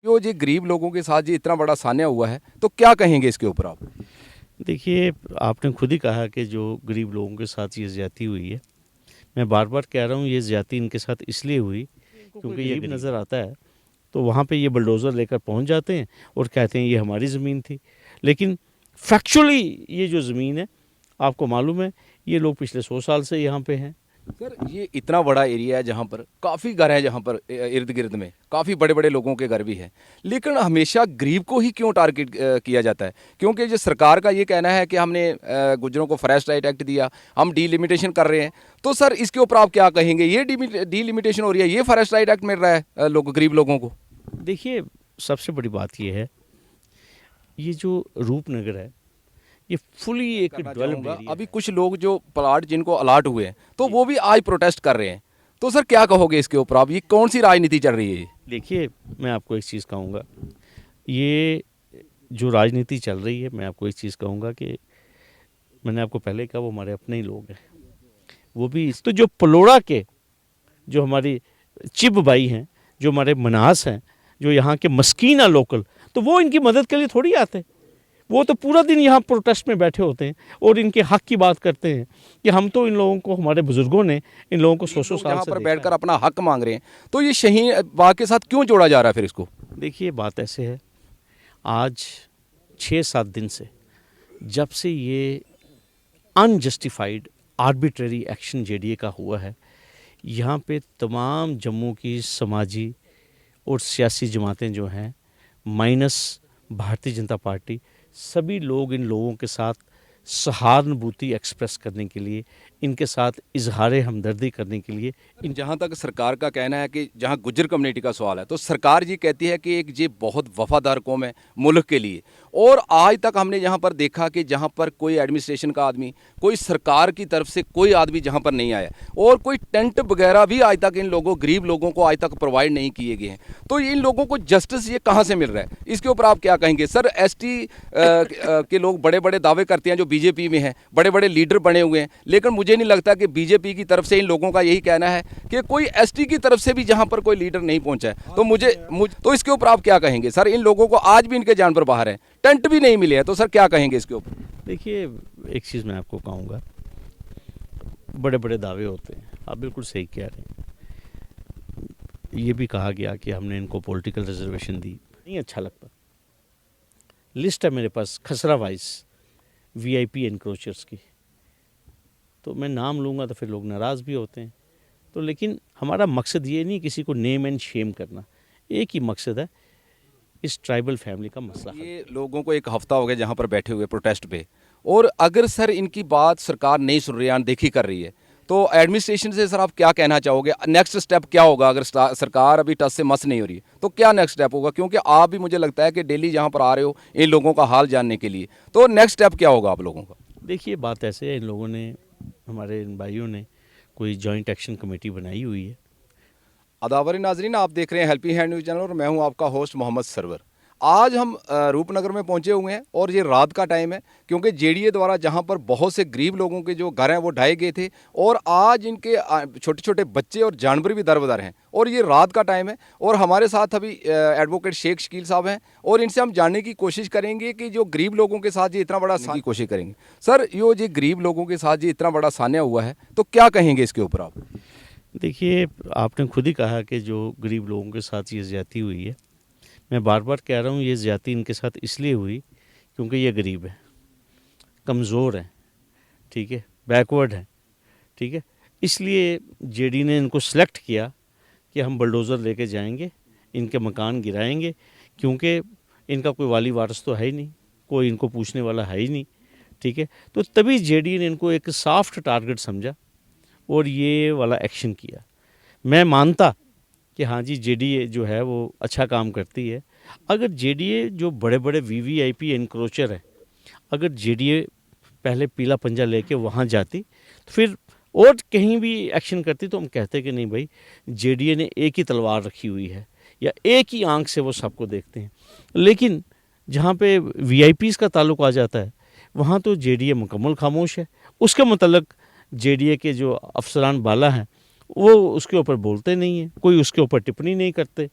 जो ये गरीब लोगों के साथ ये इतना बड़ा सान्या हुआ है, तो क्या कहेंगे इसके ऊपर आप? देखिए, आपने खुद ही कहा कि जो गरीब लोगों के साथ ये ज़्यादती हुई है। मैं बार-बार कह रहा हूँ ये ज़्यादती इनके साथ इसलिए हुई क्योंकि ये गरीब नज़र आता है, तो वहाँ पे ये बुलडोज़र लेकर पहुँच जाते हैं और कहते हैं ये हमारी ज़मीन थी। लेकिन फैक्चुअली ये जो ज़मीन है, आपको मालूम है, ये लोग पिछले 100 साल से यहाँ पे हैं। सर, ये इतना बड़ा एरिया है जहाँ पर काफ़ी घर हैं, जहाँ पर इर्द-गिर्द में काफ़ी बड़े-बड़े लोगों के घर भी हैं। लेकिन हमेशा गरीब को ही क्यों टारगेट किया जाता है? क्योंकि जो सरकार का ये कहना है कि हमने गुर्जरों को फॉरेस्ट राइट एक्ट दिया, हम डीलिमिटेशन कर रहे हैं। तो सर इसके ऊपर आप क्या कहेंगे? ये डीलिमिटेशन हो रही है, ये फॉरेस्ट राइट एक्ट मिल रहा है गरीब लोगों को? देखिए, सबसे बड़ी बात ये है, ये जो रूपनगर है, ये फुली एक करना डेवलप्ड चाहूँगा, एरिया अभी है। कुछ लोग जो प्लाट जिनको अलॉट हुए हैं, तो वो भी आज प्रोटेस्ट कर रहे हैं। तो सर क्या कहोगे इसके ऊपर आप? ये कौन सी राजनीति चल रही है ये? देखिए, मैं आपको एक चीज़ कहूँगा, ये जो राजनीति चल रही है, मैं आपको एक चीज़ कहूँगा कि मैंने आपको पहले कहा वो हमारे अपने ही लोग हैं। वो भी तो जो पलोड़ा के जो हमारी चिब भाई हैं, जो हमारे मनास हैं, जो यहाँ के मस्कीना लोकल, तो वो इनकी मदद के लिए थोड़ी आते। वो तो पूरा दिन यहाँ प्रोटेस्ट में बैठे होते हैं और इनके हक की बात करते हैं कि हम तो इन लोगों को, हमारे बुजुर्गों ने इन लोगों को 100 लोग साल जहाँ से पर देखा बैठकर है। अपना हक मांग रहे हैं, तो ये शहीन बाग के साथ क्यों जोड़ा जा रहा है फिर इसको? देखिए, बात ऐसे है, आज 6-7 दिन से जब से ये अनजस्टिफाइड आर्बिट्रेरी एक्शन जेडीए का हुआ है, यहाँ पे तमाम जम्मू की समाजी और सियासी जमातें जो हैं, माइनस भारतीय जनता पार्टी, सभी लोग इन लोगों के साथ सहानुभूति एक्सप्रेस करने के लिए, इनके साथ इजहार हमदर्दी करने के लिए जहाँ तक सरकार का कहना है कि जहाँ गुज्जर कम्युनिटी का सवाल है, तो सरकार जी कहती है कि एक ये बहुत वफादार कौम है मुल्क के लिए। और आज तक हमने यहाँ पर देखा कि जहाँ पर कोई एडमिनिस्ट्रेशन का आदमी, कोई सरकार की तरफ से कोई आदमी जहाँ पर नहीं आया, और कोई टेंट वगैरह भी आज तक इन लोगों, गरीब लोगों को आज तक प्रोवाइड नहीं किए गए हैं। तो इन लोगों को जस्टिस ये कहाँ से मिल रहा है? इसके ऊपर आप क्या कहेंगे? सर, एसटी के लोग बड़े बड़े दावे करते हैं, जो बीजेपी में हैं, बड़े बड़े लीडर बने हुए हैं, लेकिन मुझे नहीं लगता कि बीजेपी की तरफ से इन लोगों का यही कहना है कि कोई एसटी की तरफ से भी जहां पर कोई लीडर नहीं पहुंचा है। तो मुझे तो इसके ऊपर आप क्या कहेंगे? सर, इन लोगों को आज भी इनके जानवर बाहर हैं, टेंट भी नहीं मिले हैं, तो सर क्या कहेंगे इसके ऊपर? देखिए, एक चीज़ मैं आपको कहूँगा, बड़े बड़े दावे होते हैं, आप बिल्कुल सही कह रहे हैं। ये भी कहा गया कि हमने इनको पॉलिटिकल रिजर्वेशन दी, नहीं अच्छा लगता। लिस्ट है मेरे पास खसरा वाइज वीआईपी एनक्रोचर्स की, तो मैं नाम लूँगा तो फिर लोग नाराज़ भी होते हैं। तो लेकिन हमारा मकसद ये नहीं किसी को नेम एंड शेम करना, एक ही मकसद है, इस ट्राइबल फैमिली का मसला हल। ये लोगों को एक हफ्ता हो गया जहां पर बैठे हुए प्रोटेस्ट पे, और अगर सर इनकी बात सरकार नहीं सुन रही है, अनदेखी कर रही है, तो एडमिनिस्ट्रेशन से सर आप क्या कहना चाहोगे? नेक्स्ट स्टेप क्या होगा अगर सरकार अभी टस से मस नहीं हो रही है? तो क्या नेक्स्ट स्टेप होगा? क्योंकि आप भी, मुझे लगता है कि डेली जहां पर आ रहे हो इन लोगों का हाल जानने के लिए, तो नेक्स्ट स्टेप क्या होगा आप लोगों का? देखिए, बात ऐसे है, इन लोगों ने, हमारे इन भाइयों ने कोई जॉइंट एक्शन कमेटी बनाई हुई है। अदावरी नाजरीन, आप देख रहे हैं हेल्पिंग हैंड न्यूज़ चैनल और मैं हूं आपका होस्ट मोहम्मद सरवर। आज हम रूपनगर में पहुंचे हुए हैं और ये रात का टाइम है, क्योंकि जेडीए द्वारा जहां पर बहुत से गरीब लोगों के जो घर हैं वो ढाए गए थे, और आज इनके छोटे छोटे बच्चे और जानवर भी दरबदर हैं, और ये रात का टाइम है। और हमारे साथ अभी एडवोकेट शेख शकील साहब हैं, और इनसे हम जानने की कोशिश करेंगे कि जो गरीब लोगों के साथ ये इतना बड़ा की कोशिश करेंगे। सर, ये गरीब लोगों के साथ ये इतना बड़ा सान्या हुआ है, तो क्या कहेंगे इसके ऊपर आप? देखिए, आपने खुद ही कहा कि जो गरीब लोगों के साथ ये ज़्यादती हुई है। मैं बार बार कह रहा हूँ ये ज़्यादती इनके साथ इसलिए हुई क्योंकि ये गरीब है, कमज़ोर है, ठीक है, बैकवर्ड है, ठीक है। इसलिए जेडी ने इनको सेलेक्ट किया कि हम बुलडोज़र लेके जाएंगे, इनके मकान गिराएंगे, क्योंकि इनका कोई वाली वारिस तो है ही नहीं, कोई इनको पूछने वाला है ही नहीं, ठीक है। तो तभी जेडी ने इनको एक सॉफ्ट टारगेट समझा और ये वाला एक्शन किया। मैं मानता कि हाँ जी, जेडीए जो है वो अच्छा काम करती है। अगर जेडीए जो बड़े बड़े वीवीआईपी एनक्रोचर है, अगर जेडीए पहले पीला पंजा लेके वहाँ जाती तो फिर और कहीं भी एक्शन करती, तो हम कहते कि नहीं भाई, जेडीए ने एक ही तलवार रखी हुई है या एक ही आंख से वो सबको देखते हैं। लेकिन जहाँ पे वीआईपीज़ का ताल्लुक आ जाता है, वहाँ तो जेडीए मुकम्मल खामोश है। उसके मतलब जेडीए के जो अफसरान बाला हैं वो उसके ऊपर बोलते नहीं हैं, कोई उसके ऊपर टिप्पणी नहीं करते।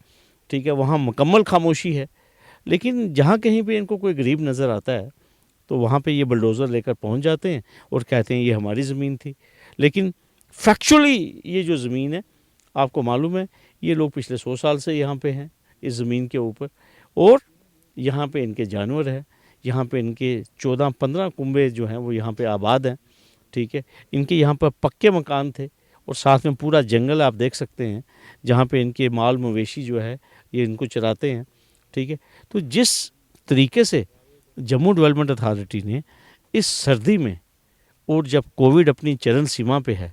ठीक है, वहाँ मुकम्मल खामोशी है। लेकिन जहाँ कहीं पे इनको कोई गरीब नज़र आता है तो वहाँ पे ये बुलडोज़र लेकर पहुँच जाते हैं और कहते हैं ये हमारी ज़मीन थी। लेकिन फैक्चुअली ये जो ज़मीन है, आपको मालूम है, ये लोग पिछले 100 साल से यहाँ पे हैं इस ज़मीन के ऊपर, और यहाँ पे इनके जानवर हैं, यहाँ पे इनके 14-15 कुंबे जो हैं वो यहाँ पे आबाद हैं। ठीक है, इनके यहाँ पर पक्के मकान थे और साथ में पूरा जंगल आप देख सकते हैं जहाँ पे इनके माल मवेशी जो है ये इनको चराते हैं। ठीक है, तो जिस तरीके से जम्मू डेवलपमेंट अथॉरिटी ने इस सर्दी में और जब कोविड अपनी चरम सीमा पे है,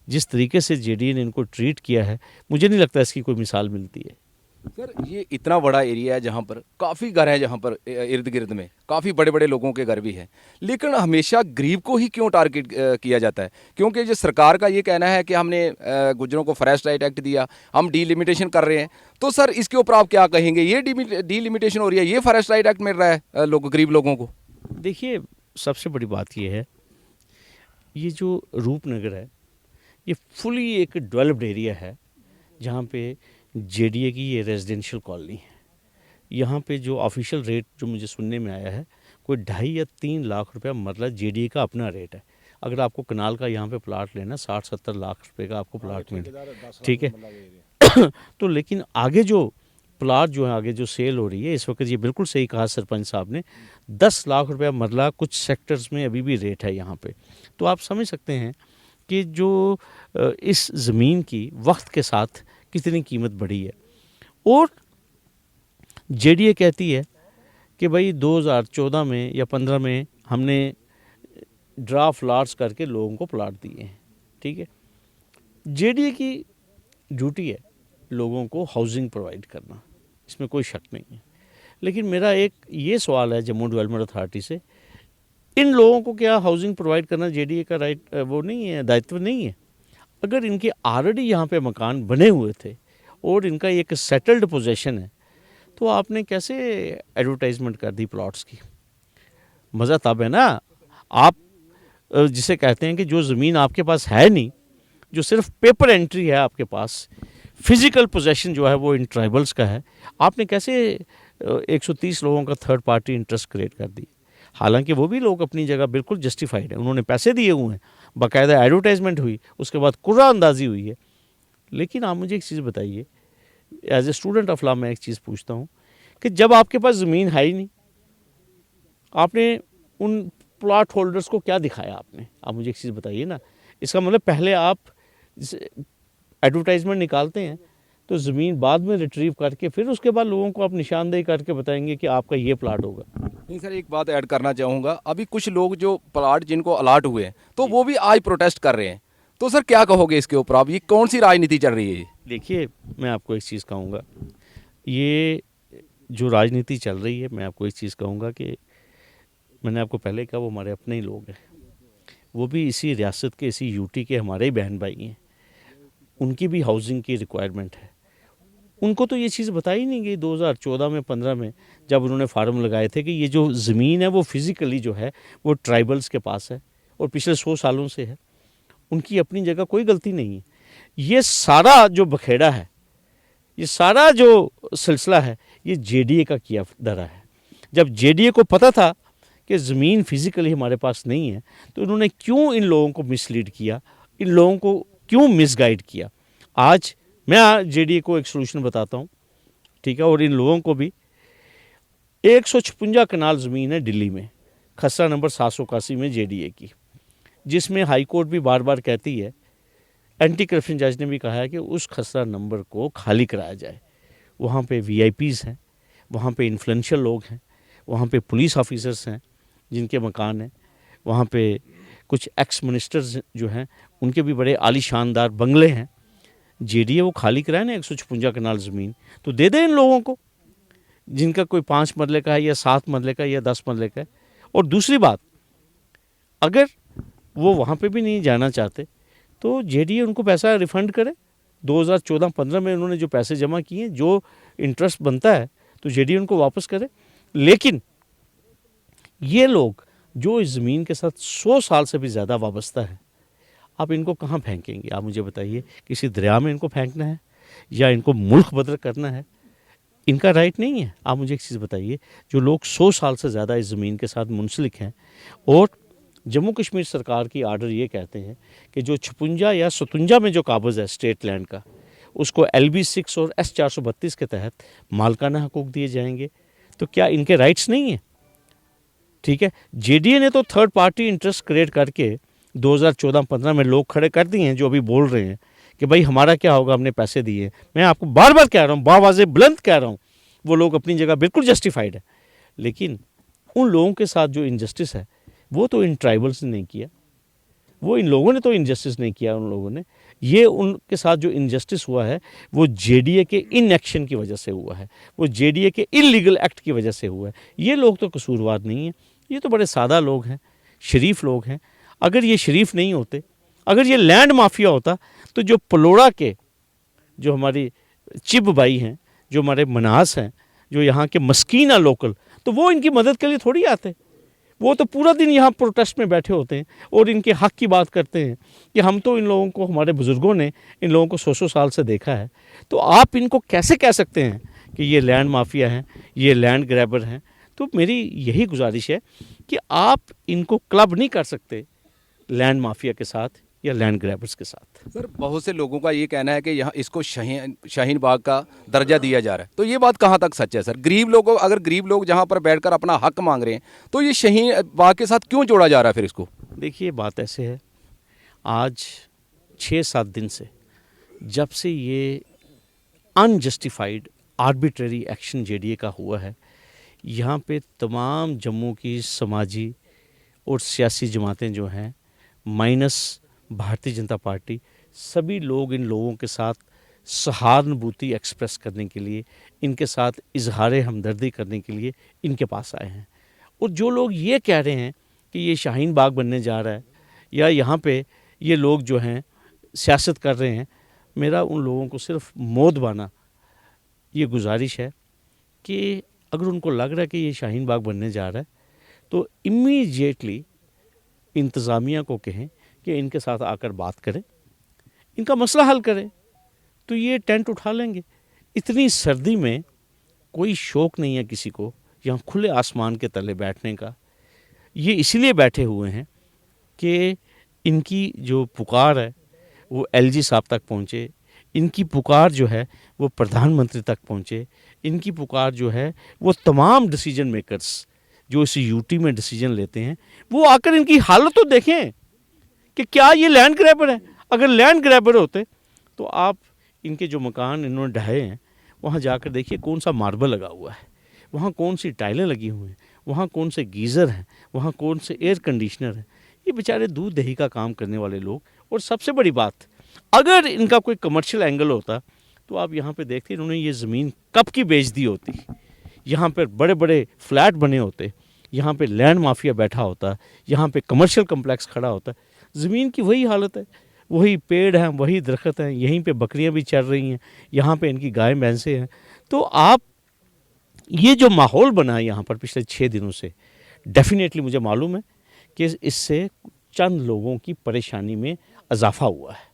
जिस तरीके से जेडीए ने इनको ट्रीट किया है, मुझे नहीं लगता इसकी कोई मिसाल मिलती है। सर ये इतना बड़ा एरिया है जहाँ पर काफ़ी घर हैं, जहाँ पर इर्द गिर्द में काफ़ी बड़े बड़े लोगों के घर भी हैं, लेकिन हमेशा गरीब को ही क्यों टारगेट किया जाता है? क्योंकि जो सरकार का ये कहना है कि हमने गुजरों को फॉरेस्ट राइट एक्ट दिया, हम डीलिमिटेशन कर रहे हैं, तो सर इसके ऊपर आप क्या कहेंगे? ये डीलिमिटेशन हो रही है, ये फॉरेस्ट राइट एक्ट मिल रहा है गरीब लोगों को? देखिए, सबसे बड़ी बात ये है, ये जो रूपनगर है ये फुली एक डेवलप्ड एरिया है जहाँ पे जेडीए की ये रेजिडेंशियल कॉलोनी है। यहाँ पे जो ऑफिशियल रेट जो मुझे सुनने में आया है, कोई 2.5 या 3 लाख रुपया मरला जेडीए का अपना रेट है। अगर आपको कनाल का यहाँ पे प्लाट लेना 60-70 लाख रुपए का आपको प्लाट मिले, ठीक है। तो लेकिन आगे जो प्लाट जो है, आगे जो सेल हो रही है इस वक्त, ये बिल्कुल सही कहा सरपंच साहब ने, 10 लाख रुपया मरला कुछ सेक्टर्स में अभी भी रेट है यहाँ पे। तो आप समझ सकते हैं कि जो इस ज़मीन की वक्त के साथ कितनी कीमत बढ़ी है। और जेडीए कहती है कि भाई 2014 में या 15 में हमने ड्राफ्ट प्लाट्स करके लोगों को प्लाट दिए हैं। ठीक है, जेडीए की ड्यूटी है लोगों को हाउसिंग प्रोवाइड करना, इसमें कोई शक नहीं है। लेकिन मेरा एक ये सवाल है जम्मू डेवलपमेंट अथॉरिटी से, इन लोगों को क्या हाउसिंग प्रोवाइड करना जेडीए का राइट वो नहीं है, दायित्व नहीं है? अगर इनके ऑलरेडी यहाँ पे मकान बने हुए थे और इनका एक सेटल्ड पोजीशन है, तो आपने कैसे एडवर्टाइजमेंट कर दी प्लॉट्स की? मज़ा तब है ना, आप जिसे कहते हैं कि जो ज़मीन आपके पास है नहीं, जो सिर्फ पेपर एंट्री है आपके पास, फिजिकल पोजेशन जो है वो इन ट्राइबल्स का है, आपने कैसे 130 लोगों का थर्ड पार्टी इंटरेस्ट क्रिएट कर दी? हालांकि वो भी लोग अपनी जगह बिल्कुल जस्टिफाइड है, उन्होंने पैसे दिए हुए हैं, बाकायदा एडवर्टाइजमेंट हुई, उसके बाद कुर्रा अंदाजी हुई है। लेकिन आप मुझे एक चीज़ बताइए, as a student of law मैं एक चीज़ पूछता हूँ कि जब आपके पास ज़मीन है ही नहीं, आपने उन प्लॉट होल्डर्स को क्या दिखाया आपने? आप मुझे एक चीज़ बताइए ना। इसका मतलब पहले आप एडवर्टाइजमेंट निकालते हैं तो ज़मीन बाद में रिट्रीव करके फिर उसके बाद लोगों को आप निशानदेही करके बताएंगे कि आपका ये प्लाट होगा। नहीं सर, एक बात ऐड करना चाहूँगा, अभी कुछ लोग जो प्लाट जिनको अलाट हुए हैं तो वो भी आज प्रोटेस्ट कर रहे हैं, तो सर क्या कहोगे इसके ऊपर आप? ये कौन सी राजनीति चल रही है? देखिए, मैं आपको एक चीज़ कहूँगा, ये जो राजनीति चल रही है, मैं आपको एक चीज़ कहूँगा कि मैंने आपको पहले कहा वो हमारे अपने ही लोग हैं, वो भी इसी रियासत के, इसी यूटी के हमारे ही बहन भाई हैं, उनकी भी हाउसिंग की रिक्वायरमेंट है। उनको तो ये चीज़ बताई नहीं गई 2014 में 15 में जब उन्होंने फार्म लगाए थे कि ये जो ज़मीन है वो फिज़िकली जो है वो ट्राइबल्स के पास है और पिछले 100 सालों से है, उनकी अपनी जगह कोई गलती नहीं है। ये सारा जो बखेड़ा है, ये सारा जो सिलसिला है, ये जेडीए का किया धरा है। जब जेडीए को पता था कि ज़मीन फिज़िकली हमारे पास नहीं है, तो उन्होंने क्यों इन लोगों को मिसलीड किया, इन लोगों को क्यों मिसगाइड किया? आज मैं जेडीए को एक सोल्यूशन बताता हूँ, ठीक है, और इन लोगों को भी। 156 कनाल ज़मीन है दिल्ली में, खसरा नंबर 781 में जेडीए की, जिसमें हाई कोर्ट भी बार बार कहती है, एंटी करप्शन जज ने भी कहा है कि उस खसरा नंबर को खाली कराया जाए। वहाँ पे वीआईपीज़ हैं, वहाँ पे इन्फ्लुएंशियल लोग हैं, वहाँ पे पुलिस ऑफिसर्स हैं जिनके मकान हैं, वहाँ पे कुछ एक्स मिनिस्टर्स जो हैं उनके भी बड़े आली शानदार बंगले हैं। जेडीए वो खाली कराए ना 156 कनाल ज़मीन, तो दे दे इन लोगों को जिनका कोई 5 मरले का है या 7 मरले का या 10 मरले का है। और दूसरी बात, अगर वो वहाँ पे भी नहीं जाना चाहते तो जेडीए उनको पैसा रिफ़ंड करे। 2014-15 में उन्होंने जो पैसे जमा किए, जो इंटरेस्ट बनता है, तो जेडीए उनको वापस करे। लेकिन ये लोग जो इस ज़मीन के साथ 100 साल से भी ज़्यादा वाबस्ता है, आप इनको कहाँ फेंकेंगे? आप मुझे बताइए, किसी दरिया में इनको फेंकना है या इनको मुल्क बदर करना है? इनका राइट नहीं है? आप मुझे एक चीज़ बताइए, जो लोग 100 साल से ज़्यादा इस ज़मीन के साथ मुंसलिक हैं और जम्मू कश्मीर सरकार की आर्डर ये कहते हैं कि जो 56 या 57 में जो काबज़ है स्टेट लैंड का, उसको LB6 और S432 के तहत मालकाना हकूक़ दिए जाएंगे, तो क्या इनके राइट्स नहीं हैं? ठीक है, JDA ने तो थर्ड पार्टी इंटरेस्ट क्रिएट करके 2014-15 में लोग खड़े कर दिए हैं जो अभी बोल रहे हैं कि भाई हमारा क्या होगा, हमने पैसे दिए। मैं आपको बार बार कह रहा हूँ, बावाज़े बुलंद कह रहा हूँ, वो लोग अपनी जगह बिल्कुल जस्टिफाइड है, लेकिन उन लोगों के साथ जो इनजस्टिस है वो तो इन ट्राइबल्स ने नहीं किया, वो इन लोगों ने तो इनजस्टिस नहीं किया। उन लोगों ने, ये उनके साथ जो इनजस्टिस हुआ है वो JDA के इनएक्शन की वजह से हुआ है, वो JDA के इलीगल एक्ट की वजह से हुआ है। ये लोग तो कसूरवार नहीं हैं, ये तो बड़े सादा लोग हैं, शरीफ लोग हैं। अगर ये शरीफ नहीं होते, अगर ये लैंड माफिया होता, तो जो पलोड़ा के जो हमारी चिब भाई हैं, जो हमारे मनास हैं, जो यहाँ के मस्कीना लोकल, तो वो इनकी मदद के लिए थोड़ी आते। वो तो पूरा दिन यहाँ प्रोटेस्ट में बैठे होते हैं और इनके हक की बात करते हैं कि हम तो इन लोगों को, हमारे बुज़ुर्गों ने इन लोगों को 100 साल से देखा है। तो आप इनको कैसे कह सकते हैं कि ये लैंड माफिया हैं, ये लैंड ग्रैबर हैं? तो मेरी यही गुजारिश है कि आप इनको क्लब नहीं कर सकते लैंड माफिया के साथ या लैंड ग्रैबर्स के साथ। सर, बहुत से लोगों का ये कहना है कि यहाँ इसको शाहीन बाग का दर्जा दिया जा रहा है, तो ये बात कहाँ तक सच है सर? गरीब लोगों, अगर गरीब लोग जहाँ पर बैठकर अपना हक मांग रहे हैं, तो ये शाहीन बाग के साथ क्यों जोड़ा जा रहा है फिर इसको? देखिए, बात ऐसे है, आज 6-7 दिन से जब से ये अनजस्टिफाइड आर्बिट्रेरी एक्शन JDA का हुआ है, यहाँ पे तमाम जम्मू की समाजी और सियासी जमातें जो हैं, माइनस भारतीय जनता पार्टी, सभी लोग इन लोगों के साथ सहानुभूति एक्सप्रेस करने के लिए, इनके साथ इजहार हमदर्दी करने के लिए इनके पास आए हैं। और जो लोग ये कह रहे हैं कि ये शाहीन बाग बनने जा रहा है या यहाँ पे ये लोग जो हैं सियासत कर रहे हैं, मेरा उन लोगों को सिर्फ मोदबाना ये गुजारिश है कि अगर उनको लग रहा है कि ये शाहीन बाग बनने जा रहा है, तो इमीडिएटली इंतज़ामिया को कहें कि इनके साथ आकर बात करें, इनका मसला हल करें, तो ये टेंट उठा लेंगे। इतनी सर्दी में कोई शौक़ नहीं है किसी को यहाँ खुले आसमान के तले बैठने का। ये इसीलिए बैठे हुए हैं कि इनकी जो पुकार है वो LG साहब तक पहुँचे, इनकी पुकार जो है वो प्रधानमंत्री तक पहुँचे, इनकी पुकार जो है वो तमाम डिसीजन मेकर्स जो इस UT में डिसीजन लेते हैं, वो आकर इनकी हालत तो देखें कि क्या ये लैंड ग्रैबर है। अगर लैंड ग्रैबर होते तो आप इनके जो मकान इन्होंने ढाए हैं, वहाँ जाकर देखिए कौन सा मार्बल लगा हुआ है, वहाँ कौन सी टाइलें लगी हुई हैं, वहाँ कौन से गीज़र हैं, वहाँ कौन से एयर कंडीशनर हैं। ये बेचारे दूध दही का काम करने वाले लोग। और सबसे बड़ी बात, अगर इनका कोई कमर्शियल एंगल होता तो आप यहाँ पे देखते इन्होंने ये ज़मीन कब की बेच दी होती, यहाँ पर बड़े बड़े फ्लैट बने होते, यहाँ पे लैंड माफिया बैठा होता, यहाँ पे कमर्शियल कम्प्लेक्स खड़ा होता। ज़मीन की वही हालत है, वही पेड़ हैं, वही दरख्त हैं, यहीं पे बकरियां भी चल रही हैं, यहाँ पे इनकी गाय भैंसे हैं। तो आप ये जो माहौल बना है यहाँ पर पिछले 6 दिनों से, डेफिनेटली मुझे मालूम है कि इससे चंद लोगों की परेशानी में इजाफा हुआ है।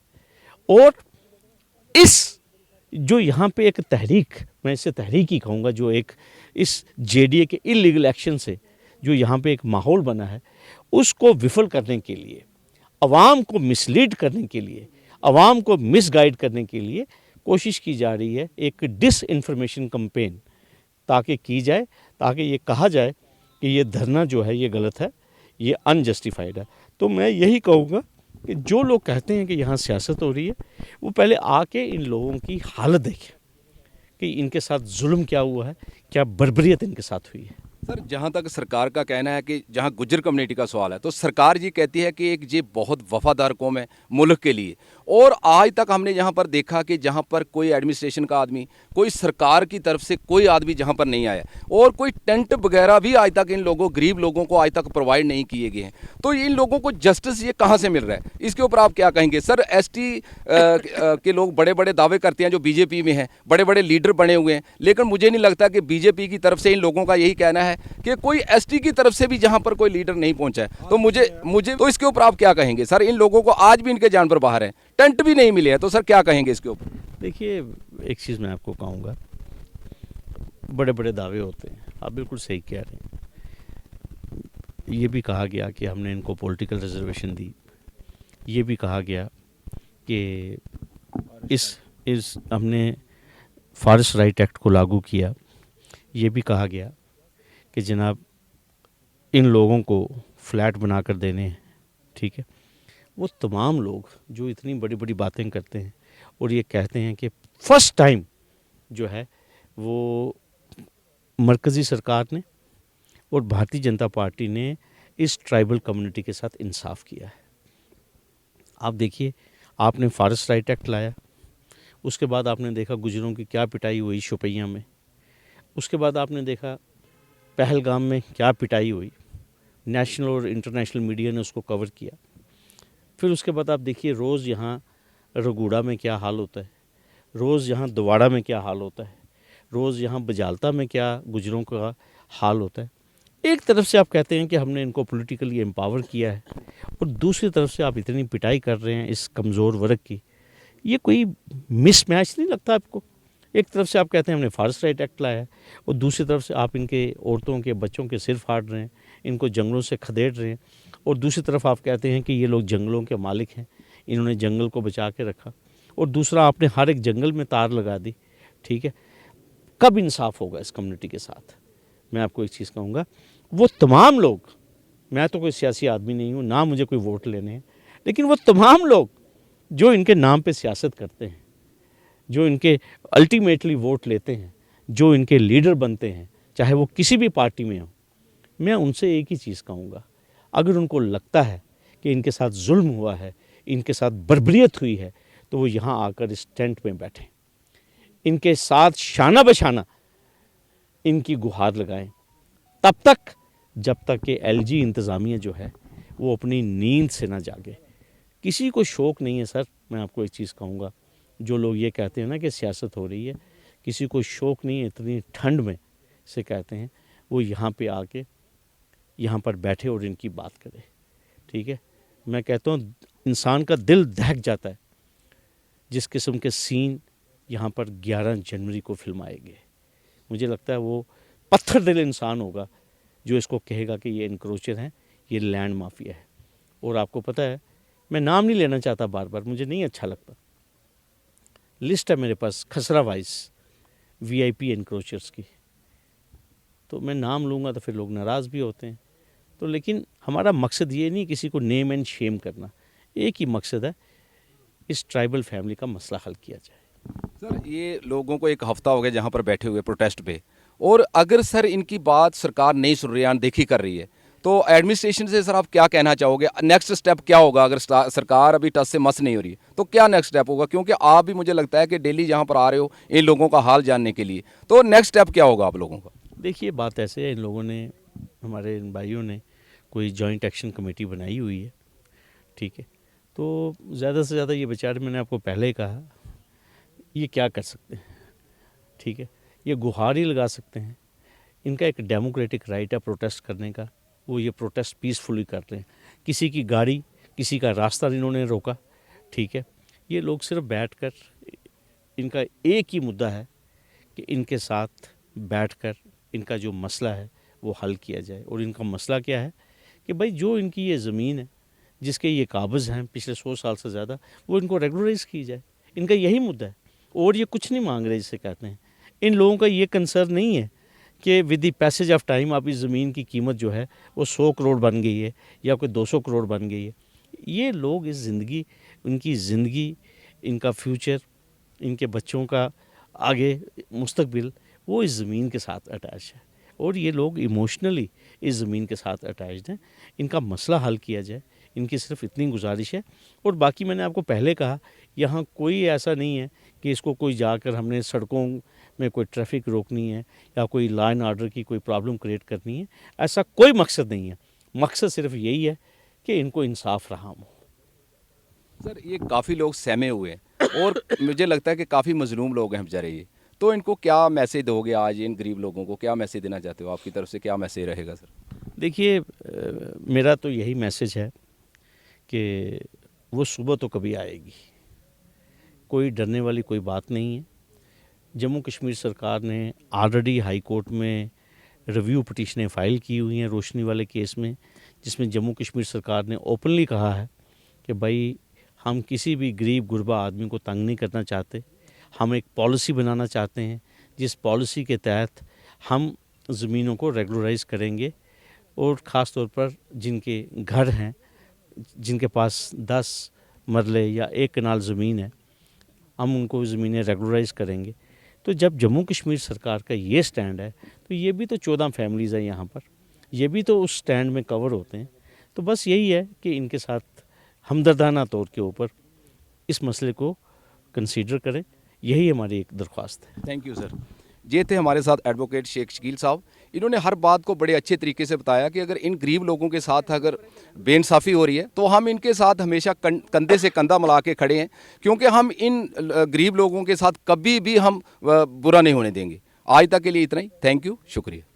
और इस जो यहाँ पे एक तहरीक, मैं इसे तहरीक ही कहूँगा, जो एक इस JDA के इलीगल एक्शन से जो यहाँ पे एक माहौल बना है, उसको विफल करने के लिए, अवाम को मिसलीड करने के लिए, अवाम को मिसगाइड करने के लिए कोशिश की जा रही है एक डिसइंफॉर्मेशन कैंपेन ताकि की जाए, ताकि ये कहा जाए कि ये धरना जो है ये गलत है, ये अनजस्टिफाइड है। तो मैं यही कहूँगा कि जो लोग कहते हैं कि यहाँ सियासत हो रही है, वो पहले आके इन लोगों की हालत देखें कि इनके साथ जुल्म क्या हुआ है, क्या बर्बरियत इनके साथ हुई है। सर, जहाँ तक सरकार का कहना है कि जहाँ गुज्जर कम्युनिटी का सवाल है, तो सरकार जी कहती है कि एक ये बहुत वफादार कौम है मुल्क के लिए, और आज तक हमने यहाँ पर देखा कि जहाँ पर कोई एडमिनिस्ट्रेशन का आदमी, कोई सरकार की तरफ से कोई आदमी जहाँ पर नहीं आया, और कोई टेंट वगैरह भी आज तक इन लोगों, गरीब लोगों को आज तक प्रोवाइड नहीं किए गए हैं। तो इन लोगों को जस्टिस ये कहाँ से मिल रहा है, इसके ऊपर आप क्या कहेंगे? सर, ST के लोग बड़े बड़े दावे करते हैं जो BJP में हैं, बड़े बड़े लीडर बने हुए हैं, लेकिन मुझे नहीं लगता कि BJP की तरफ से इन लोगों का यही कहना है कि कोई ST की तरफ से भी जहां पर कोई लीडर नहीं पहुंचा है। तो मुझे तो इसके ऊपर आप क्या कहेंगे सर? इन लोगों को आज भी इनके जानवर बाहर हैं, टेंट भी नहीं मिले हैं, तो सर क्या कहेंगे इसके ऊपर? देखिए, एक चीज़ मैं आपको कहूँगा, बड़े बड़े दावे होते हैं, आप बिल्कुल सही कह रहे हैं। ये भी कहा गया कि हमने इनको पॉलिटिकल रिजर्वेशन दी, ये भी कहा गया कि इस हमने फॉरेस्ट राइट एक्ट को लागू किया, ये भी कहा गया कि जनाब इन लोगों को फ्लैट बनाकर देने हैं, ठीक है। वो तमाम लोग जो इतनी बड़ी बड़ी बातें करते हैं और ये कहते हैं कि फर्स्ट टाइम जो है वो मरकज़ी सरकार ने और भारतीय जनता पार्टी ने इस ट्राइबल कम्युनिटी के साथ इंसाफ किया है। आप देखिए, आपने फॉरेस्ट राइट एक्ट लाया, उसके बाद आपने देखा गुजरों की क्या पिटाई हुई शोपियां में, उसके बाद आपने देखा पहलगाम में क्या पिटाई हुई, नेशनल और इंटरनेशनल मीडिया ने उसको कवर किया। फिर उसके बाद आप देखिए रोज़ यहाँ रगूड़ा में क्या हाल होता है, रोज़ यहाँ दवाड़ा में क्या हाल होता है, रोज़ यहाँ बजालता में क्या गुजरों का हाल होता है। एक तरफ से आप कहते हैं कि हमने इनको पॉलिटिकली एम्पावर किया है और दूसरी तरफ से आप इतनी पिटाई कर रहे हैं इस कमज़ोर वर्ग की। ये कोई मिसमैच नहीं लगता आपको? एक तरफ से आप कहते हैं हमने फॉरेस्ट राइट एक्ट लाया है और दूसरी तरफ से आप इनके औरतों के बच्चों के सिर फाड़ रहे हैं, इनको जंगलों से खदेड़ रहे हैं, और दूसरी तरफ आप कहते हैं कि ये लोग जंगलों के मालिक हैं, इन्होंने जंगल को बचा के रखा, और दूसरा आपने हर एक जंगल में तार लगा दी, ठीक है। कब इंसाफ होगा इस कम्युनिटी के साथ? मैं आपको एक चीज़ कहूँगा, वो तमाम लोग, मैं तो कोई सियासी आदमी नहीं हूँ, ना मुझे कोई वोट लेने हैं, लेकिन वो तमाम लोग जो इनके नाम पे सियासत करते हैं, जो इनके अल्टीमेटली वोट लेते हैं, जो इनके लीडर बनते हैं, चाहे वो किसी भी पार्टी में हो, मैं उनसे एक ही चीज़ कहूँगा, अगर उनको लगता है कि इनके साथ जुल्म हुआ है, इनके साथ बर्बरियत हुई है, तो वो यहाँ आकर इस टेंट में बैठें, इनके साथ शाना बशाना इनकी गुहार लगाएं, तब तक जब तक कि एलजी इंतज़ामिया जो है वो अपनी नींद से ना जागे। किसी को शौक़ नहीं है सर, मैं आपको एक चीज़ कहूँगा, जो लोग ये कहते हैं ना कि सियासत हो रही है, किसी को शौक़ नहीं है, इतनी ठंड में से कहते हैं, वो यहाँ पे आके यहाँ पर बैठे और इनकी बात करे, ठीक है। मैं कहता हूँ इंसान का दिल दहक जाता है जिस किस्म के सीन यहाँ पर 11 जनवरी को फिल्माए गए। मुझे लगता है वो पत्थर दिल इंसान होगा जो इसको कहेगा कि ये इनक्रोचर हैं, ये लैंड माफिया है। और आपको पता है, मैं नाम नहीं लेना चाहता बार बार, मुझे नहीं अच्छा लगता, लिस्ट है मेरे पास खसरा वाइज वीआईपी एनक्रोचर्स की, तो मैं नाम लूँगा तो फिर लोग नाराज़ भी होते हैं। तो लेकिन हमारा मकसद ये नहीं किसी को नेम एंड शेम करना, एक ही मकसद है, इस ट्राइबल फैमिली का मसला हल किया जाए। सर ये लोगों को एक हफ्ता हो गया जहाँ पर बैठे हुए प्रोटेस्ट पे, और अगर सर इनकी बात सरकार नहीं सुन रही है, अनदेखी कर रही है, तो एडमिनिस्ट्रेशन से सर आप क्या कहना चाहोगे? नेक्स्ट स्टेप क्या होगा अगर सरकार अभी टस से मस नहीं हो रही है, तो क्या नेक्स्ट स्टेप होगा? क्योंकि आप भी मुझे लगता है कि डेली जहाँ पर आ रहे हो इन लोगों का हाल जानने के लिए, तो नेक्स्ट स्टेप क्या होगा आप लोगों का? देखिए बात ऐसे है, इन लोगों ने, हमारे इन भाइयों ने कोई जॉइंट एक्शन कमेटी बनाई हुई है, ठीक है। तो ज़्यादा से ज़्यादा ये बेचारे, मैंने आपको पहले ही कहा, ये क्या कर सकते हैं, ठीक है, ये गुहार ही लगा सकते हैं। इनका एक डेमोक्रेटिक राइट है प्रोटेस्ट करने का, वो ये प्रोटेस्ट पीसफुली कर रहे हैं, किसी की गाड़ी, किसी का रास्ता इन्होंने रोका, ठीक है। ये लोग सिर्फ बैठकर, इनका एक ही मुद्दा है कि इनके साथ बैठकर इनका जो मसला है वो हल किया जाए। और इनका मसला क्या है कि भाई जो इनकी ये ज़मीन है, जिसके ये काबज़ हैं पिछले 100 साल से ज़्यादा, वो इनको रेगुलराइज़ की जाए। इनका यही मुद्दा है, और ये कुछ नहीं मांग रहे जिसे कहते हैं। इन लोगों का ये कंसर्न नहीं है कि with the passage of time आप इस ज़मीन की कीमत जो है वो 100 करोड़ बन गई है या कोई 200 करोड़ बन गई है। ये लोग इस ज़िंदगी, उनकी ज़िंदगी, इनका फ्यूचर, इनके बच्चों का आगे मुस्तकबिल, वो इस ज़मीन के साथ अटैच है, और ये लोग इमोशनली इस ज़मीन के साथ अटैच्ड हैं। इनका मसला हल किया जाए, इनकी सिर्फ इतनी गुजारिश है। और बाकी मैंने आपको पहले कहा, यहाँ कोई ऐसा नहीं है कि इसको कोई जाकर हमने सड़कों में कोई ट्रैफिक रोकनी है या कोई लॉ एंड ऑर्डर की कोई प्रॉब्लम क्रिएट करनी है, ऐसा कोई मकसद नहीं है। मकसद सिर्फ यही है कि इनको इंसाफ फराहम हो। सर ये काफ़ी लोग सहमे हुए हैं और मुझे लगता है कि काफ़ी मजलूम लोग हैं बेचारे ये, तो इनको क्या मैसेज दोगे आज? इन गरीब लोगों को क्या मैसेज देना चाहते हो? आपकी तरफ से क्या मैसेज रहेगा सर? देखिए मेरा तो यही मैसेज है कि वो सुबह तो कभी आएगी, कोई डरने वाली कोई बात नहीं है। जम्मू कश्मीर सरकार ने ऑलरेडी हाई कोर्ट में रिव्यू पिटीशनें फ़ाइल की हुई हैं रोशनी वाले केस में, जिसमें जम्मू कश्मीर सरकार ने ओपनली कहा है कि भाई हम किसी भी गरीब गुरबा आदमी को तंग नहीं करना चाहते। हम एक पॉलिसी बनाना चाहते हैं जिस पॉलिसी के तहत हम ज़मीनों को रेगुलराइज करेंगे, और ख़ास तौर पर जिनके घर हैं, जिनके पास 10 मरले या 1 कनाल ज़मीन है, हम उनको ज़मीनें रेगुलराइज करेंगे। तो जब जम्मू कश्मीर सरकार का ये स्टैंड है तो ये भी तो 14 फैमिलीज़ हैं यहाँ पर, ये भी तो उस स्टैंड में कवर होते हैं। तो बस यही है कि इनके साथ हमदर्दाना तौर के ऊपर इस मसले को कंसीडर करें, यही हमारी एक दरख्वास्त है। Thank you sir. ये थे हमारे साथ एडवोकेट शेख शकील साहब। इन्होंने हर बात को बड़े अच्छे तरीके से बताया कि अगर इन गरीब लोगों के साथ अगर बेइंसाफ़ी हो रही है तो हम इनके साथ हमेशा कंधे से कंधा मिला के खड़े हैं, क्योंकि हम इन गरीब लोगों के साथ कभी भी हम बुरा नहीं होने देंगे। आज तक के लिए इतना ही। थैंक यू, शुक्रिया।